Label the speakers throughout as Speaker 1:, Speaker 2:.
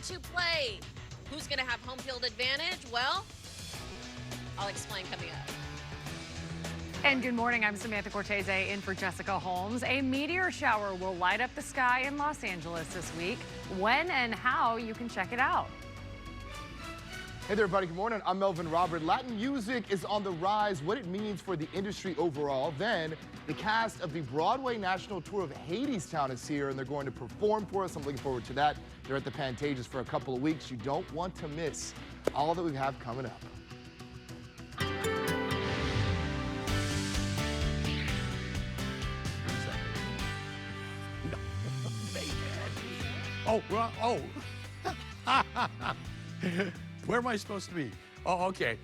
Speaker 1: into play. Who's going to have home field advantage? Well, I'll explain coming up.
Speaker 2: And good morning, I'm Samantha Cortese in for Jessica Holmes. A meteor shower will light up the sky in Los Angeles this week. When and how, you can check it out.
Speaker 3: Hey there, everybody. Good morning. I'm Melvin Robert. Latin music is on the rise, what it means for the industry overall. Then, the cast of the Broadway National Tour of Hadestown is here, and they're going to perform for us. I'm looking forward to that. They're at the Pantages for a couple of weeks. You don't want to miss all that we have coming up.
Speaker 4: Oh, well, where am I supposed to be? Oh, okay.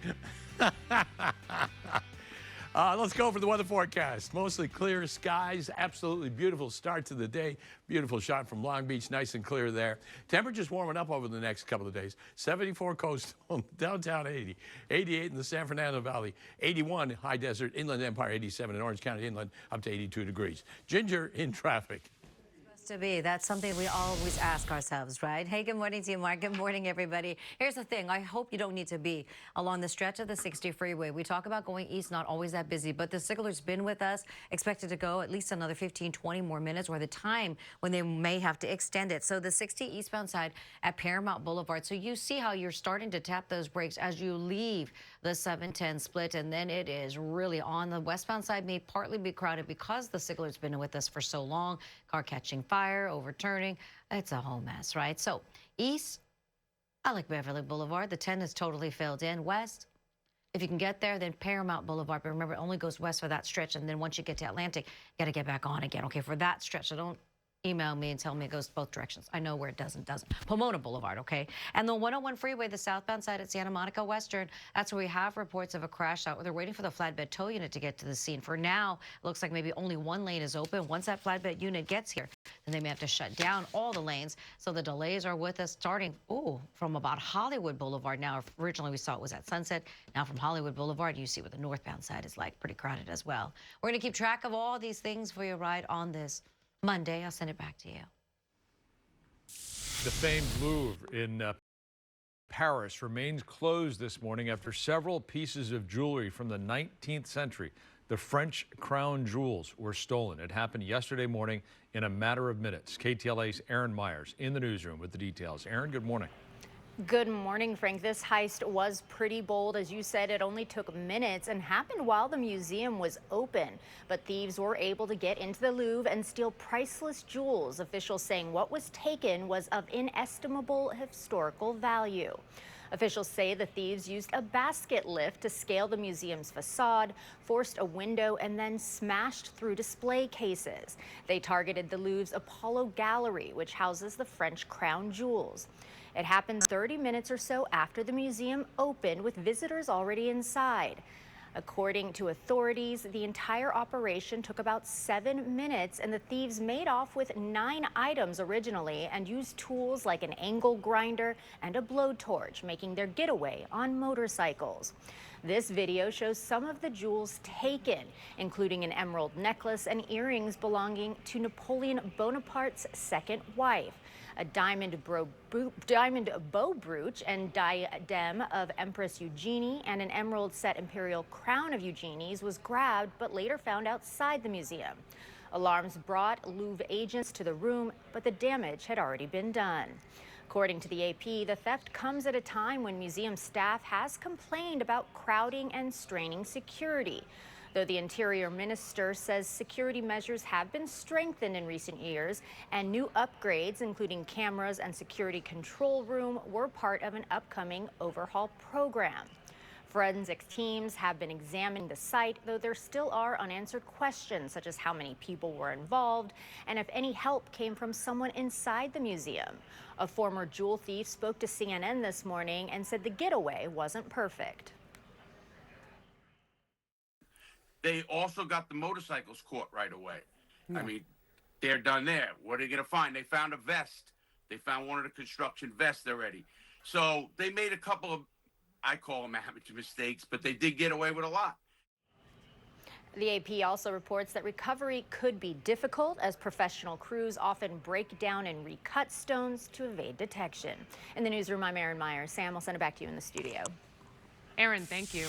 Speaker 4: Let's go for the weather forecast. Mostly clear skies, absolutely beautiful start to the day. Beautiful shot from Long Beach, nice and clear there. Temperatures warming up over the next couple of days. 74 coastal, downtown 80, 88 in the San Fernando Valley, 81 high desert, Inland Empire 87 in Orange County Inland, up to 82 degrees. Ginger in traffic.
Speaker 5: To be. That's something we always ask ourselves, right? Hey, good morning to you, Mark. Good morning, everybody. Here's the thing. I hope you don't need to be along the stretch of the 60 freeway. We talk about going east, not always that busy, but the Sickler's been with us, expected to go at least another 15, 20 more minutes, or the time when they may have to extend it. So the 60 eastbound side at Paramount Boulevard. So you see how you're starting to tap those brakes as you leave the 710 split, and then it is really on the westbound side may partly be crowded because the Sickler's been with us for so long. Car catching fire, overturning. It's a whole mess, right? So east, I like Beverly Boulevard. The 10 is totally filled in. West, if you can get there, then Paramount Boulevard. But remember, it only goes west for that stretch. And then once you get to Atlantic, you got to get back on again, okay, for that stretch. So don't email me and tell me it goes both directions. I know where it doesn't. Pomona Boulevard, okay? And the 101 freeway, the southbound side at Santa Monica Western, that's where we have reports of a crash out. They're waiting for the flatbed tow unit to get to the scene. For now, it looks like maybe only one lane is open. Once that flatbed unit gets here, then they may have to shut down all the lanes. So the delays are with us starting, from about Hollywood Boulevard. Now, originally we saw it was at Sunset. Now from Hollywood Boulevard, you see what the northbound side is like, pretty crowded as well. We're going to keep track of all these things for your ride on this Monday. I'll send it back to you.
Speaker 6: The famed Louvre in Paris remains closed this morning after several pieces of jewelry from the 19th century, the French crown jewels, were stolen. It happened yesterday morning in a matter of minutes. KTLA's Aaron Myers in the newsroom with the details. Aaron, good morning.
Speaker 7: Good morning, Frank. This heist was pretty bold. As you said, it only took minutes and happened while the museum was open. But thieves were able to get into the Louvre and steal priceless jewels, officials saying what was taken was of inestimable historical value. Officials say the thieves used a basket lift to scale the museum's facade, forced a window, and then smashed through display cases. They targeted the Louvre's Apollo Gallery, which houses the French crown jewels. It happened 30 minutes or so after the museum opened, with visitors already inside. According to authorities, the entire operation took about 7 minutes, and the thieves made off with 9 items originally and used tools like an angle grinder and a blowtorch, making their getaway on motorcycles. This video shows some of the jewels taken, including an emerald necklace and earrings belonging to Napoleon Bonaparte's second wife. A diamond bow brooch and diadem of Empress Eugenie and an emerald set imperial crown of Eugenie's was grabbed but later found outside the museum. Alarms brought Louvre agents to the room, but the damage had already been done. According to the AP, the theft comes at a time when museum staff has complained about crowding and straining security. Though the Interior Minister says security measures have been strengthened in recent years, and new upgrades, including cameras and security control room, were part of an upcoming overhaul program. Forensics teams have been examining the site, though there still are unanswered questions, such as how many people were involved and if any help came from someone inside the museum. A former jewel thief spoke to CNN this morning and said the getaway wasn't perfect.
Speaker 8: They also got the motorcycles caught right away. Yeah. I mean, they're done there. What are they going to find? They found a vest. They found one of the construction vests already. So they made a couple of, I call them amateur mistakes, but they did get away with a lot.
Speaker 7: The AP also reports that recovery could be difficult as professional crews often break down and recut stones to evade detection. In the newsroom, I'm Erin Myers. Sam, I'll send it back to you in the studio.
Speaker 2: Erin, thank you.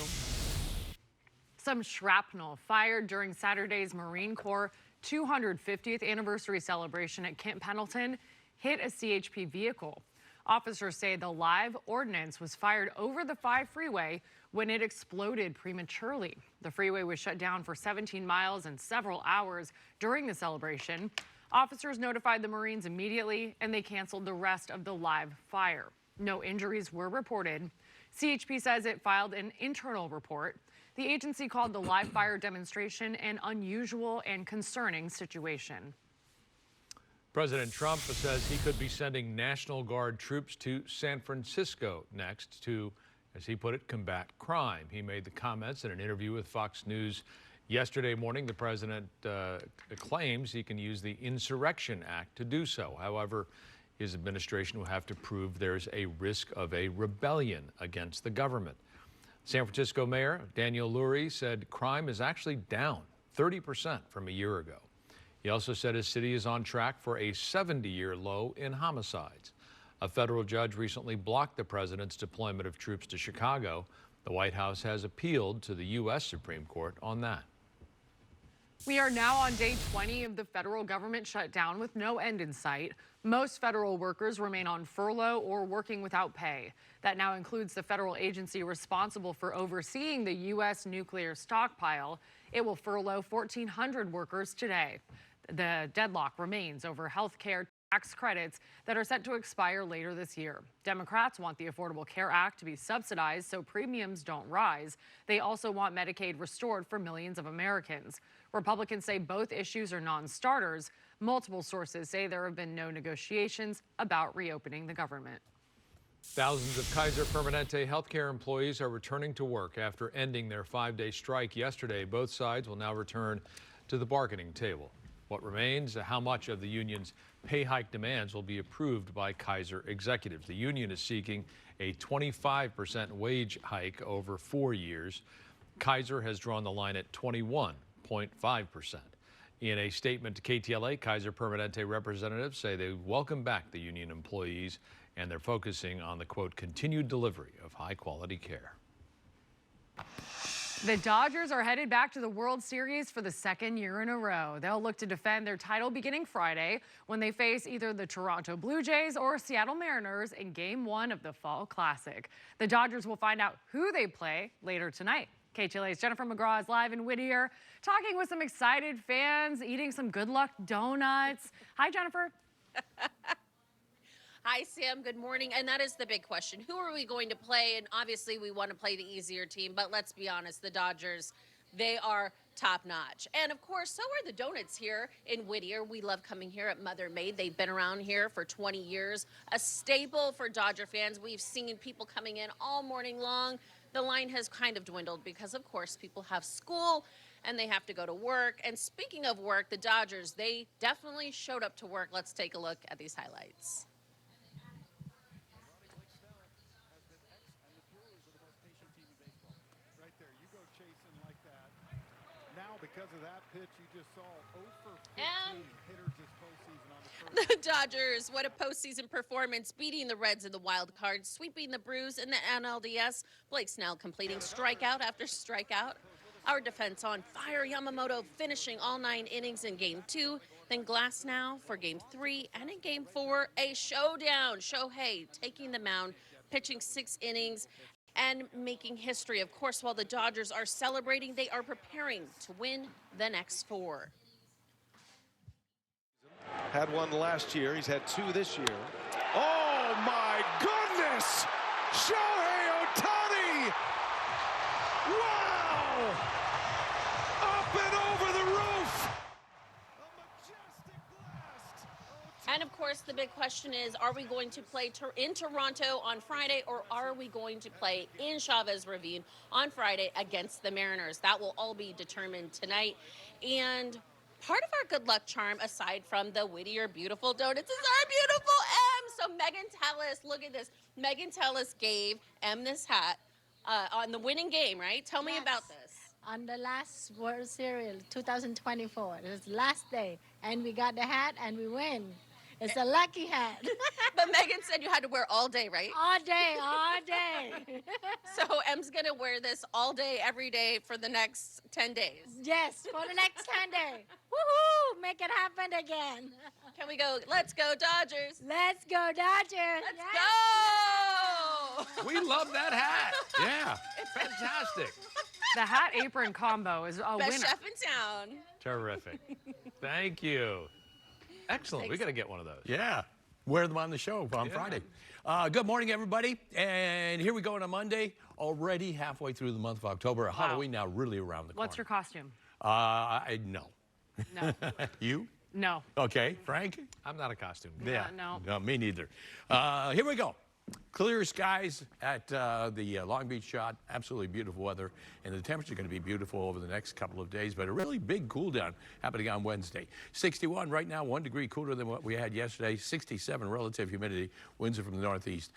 Speaker 2: Some shrapnel fired during Saturday's Marine Corps 250th anniversary celebration at Camp Pendleton hit a CHP vehicle. Officers say the live ordnance was fired over the 5 freeway when it exploded prematurely. The freeway was shut down for 17 miles and several hours during the celebration. Officers notified the Marines immediately, and they canceled the rest of the live fire. No injuries were reported. CHP says it filed an internal report. The agency called the live fire demonstration an unusual and concerning situation.
Speaker 6: President Trump says he could be sending National Guard troops to San Francisco next to, as he put it, combat crime. He made the comments in an interview with Fox News yesterday morning. The president claims he can use the Insurrection Act to do so. However, his administration will have to prove there's a risk of a rebellion against the government. San Francisco Mayor Daniel Lurie said crime is actually down 30% from a year ago. He also said his city is on track for a 70-year low in homicides. A federal judge recently blocked the president's deployment of troops to Chicago. The White House has appealed to the U.S. Supreme Court on that.
Speaker 2: We are now on day 20 of the federal government shutdown with no end in sight. Most federal workers remain on furlough or working without pay. That now includes the federal agency responsible for overseeing the U.S. nuclear stockpile. It will furlough 1,400 workers today. The deadlock remains over health care tax credits that are set to expire later this year. Democrats want the Affordable Care Act to be subsidized so premiums don't rise. They also want Medicaid restored for millions of Americans. Republicans say both issues are non-starters. Multiple sources say there have been no negotiations about reopening the government.
Speaker 6: Thousands of Kaiser Permanente healthcare employees are returning to work after ending their 5-day strike yesterday. Both sides will now return to the bargaining table. What remains, how much of the union's pay hike demands will be approved by Kaiser executives. The union is seeking a 25% wage hike over 4 years. Kaiser has drawn the line at 21.5%. In a statement to KTLA, Kaiser Permanente representatives say they welcome back the union employees and they're focusing on the, quote, continued delivery of high-quality care.
Speaker 2: The Dodgers are headed back to the World Series for the 2nd year in a row. They'll look to defend their title beginning Friday when they face either the Toronto Blue Jays or Seattle Mariners in Game 1 of the Fall Classic. The Dodgers will find out who they play later tonight. KTLA's Jennifer McGraw is live in Whittier, talking with some excited fans, eating some good luck donuts. Hi, Jennifer.
Speaker 1: Hi, Sam. Good morning. And that is the big question. Who are we going to play? And obviously, we want to play the easier team. But let's be honest, the Dodgers, they are top notch. And of course, so are the donuts here in Whittier. We love coming here at Mother Made. They've been around here for 20 years. A staple for Dodger fans. We've seen people coming in all morning long. The line has kind of dwindled because, of course, people have school and they have to go to work. And speaking of work, the Dodgers, they definitely showed up to work. Let's take a look at these highlights.
Speaker 9: Because of that pitch, you just saw 0 for 15 hitters this postseason on the first.
Speaker 1: The Dodgers, what a postseason performance, beating the Reds in the wild card, sweeping the Brews in the NLDS. Blake Snell completing strikeout after strikeout. Our defense on fire. Yamamoto finishing all 9 innings in Game 2. Then Glasnow for Game 3 and in Game 4, a showdown. Shohei taking the mound, pitching 6 innings. And making history. Of course, while the Dodgers are celebrating, they are preparing to win the next 4.
Speaker 10: Had 1 last year. He's had 2 this year. Oh, my goodness! Shohei Ohtani! Wow! Up and over the roof!
Speaker 1: And of course, the big question is, are we going to play in Toronto on Friday, or are we going to play in Chavez Ravine on Friday against the Mariners? That will all be determined tonight. And part of our good luck charm, aside from the Whittier beautiful donuts, is our beautiful M. So Megan Tellis, look at this. Megan Tellis gave M this hat on the winning game, right? Tell me about this.
Speaker 11: on the last World Series, 2024. It was the last day, and we got the hat, and we win. It's a lucky hat.
Speaker 1: But Megan said you had to wear all day, right?
Speaker 11: All day, all day.
Speaker 1: So Em's gonna wear this all day, every day for the next 10 days.
Speaker 11: Yes, for the next 10 days. Woohoo! Make it happen again.
Speaker 1: Can we go? Let's go Dodgers.
Speaker 11: Let's go, Dodgers.
Speaker 1: Let's go.
Speaker 6: We love that hat. Yeah, it's fantastic.
Speaker 2: The hat apron combo is a
Speaker 1: Best
Speaker 2: winner.
Speaker 1: chef in town.
Speaker 6: Terrific. Thank you. Excellent. We
Speaker 1: Thanks.
Speaker 6: got to get one of those.
Speaker 4: Yeah. Wear them on the show on Friday. Good morning, everybody. And here we go on a Monday, already halfway through the month of October. Halloween now really around the corner.
Speaker 2: What's your costume?
Speaker 4: No.
Speaker 2: No.
Speaker 4: You?
Speaker 2: No.
Speaker 4: Okay. Frank?
Speaker 6: I'm not a costume guy.
Speaker 2: Yeah, no.
Speaker 4: No, me neither. Here we go. Clear skies at the Long Beach shot. Absolutely beautiful weather. And the temperature is going to be beautiful over the next couple of days, but a really big cool down happening on Wednesday. 61 right now, 1 degree cooler than what we had yesterday. 67 relative humidity. Winds are from the northeast.